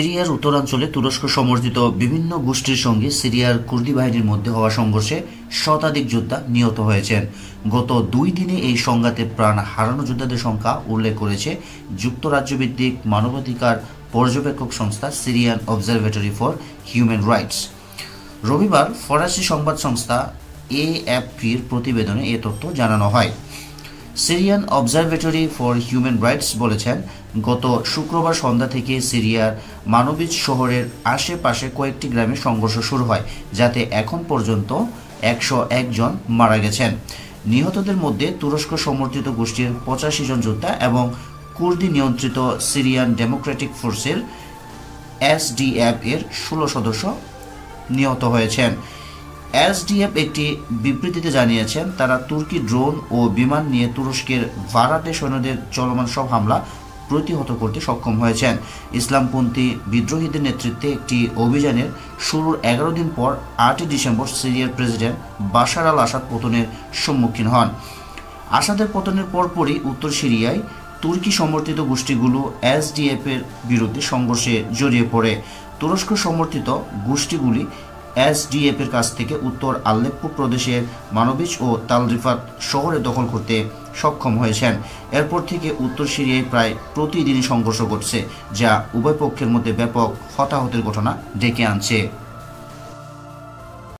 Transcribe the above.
সিরিয়ার উত্তরাঞ্চলে তুরস্ক সমর্থিত বিভিন্ন গোষ্ঠীর সঙ্গে সিরিয়ার কুর্দি বাহিনীর মধ্যে হওয়া সংঘর্ষে শতাধিক যোদ্ধা নিহত হয়েছেন। গত 2 দিনে এই সংঘাতে প্রাণ হারানো যোদ্ধাদের সংখ্যা উল্লেখ করেছে যুক্তরাজ্যভিত্তিক মানবাধিকার পর্যবেক্ষক সংস্থা Syrian observatory for human rights. রবিবার ফরাসি সংবাদ সংস্থা এএফপির প্রতিবেদনে এ তথ্য জানানো হয়। Syrian observatory for human rights বলেছেন, গত শুক্রবার সন্ধ্যা থেকে সিরিয়ার মানবিজ শহরের আশেপাশে কয়েকটি গ্রামে সংঘর্ষ শুরু হয়, যাতে এখন পর্যন্ত 101 জন মারা গেছেন। নিহতদের মধ্যে তুরস্ক সমর্থিত গোষ্ঠীর 85 জন যোদ্ধা এবং কুর্দি নিয়ন্ত্রিত সিরিয়ান ডেমোক্রেটিক ফোর্সের এসডিএফ এর 16 সদস্য নিহত হয়েছেন। এসডিএফ একটি বিবৃতিতে জানিয়েছেন, তারা তুর্কি ড্রোন ও বিমান নিয়ে তুরস্কের ভাড়াটে সৈন্যদের চলমান সব হামলা প্রতিহত করতে সক্ষম হয়েছেন। ইসলামপন্থী বিদ্রোহীদের নেতৃত্বে একটি অভিযানের শুরুর 11 দিন পর 8 ডিসেম্বর সিরিয়ার প্রেসিডেন্ট বাশার আল আসাদ পতনের সম্মুখীন হন। আসাদের পতনের পরপরই উত্তর সিরিয়ায় তুর্কি সমর্থিত গোষ্ঠীগুলো এসডিএফ এর বিরুদ্ধে সংঘর্ষে জড়িয়ে পড়ে। তুরস্ক সমর্থিত গোষ্ঠীগুলি এসডিএফ এর কাছ থেকে উত্তর আলেপ্পো প্রদেশের মানবিজ ও তাল রিফাত শহরে দখল করতে সক্ষম হয়েছেন। এরপর থেকে উত্তর সিরিয়ায় প্রায় প্রতিদিনই সংঘর্ষ ঘটছে, যা উভয় পক্ষের মধ্যে ব্যাপক হতাহতের ঘটনা ডেকে আনছে।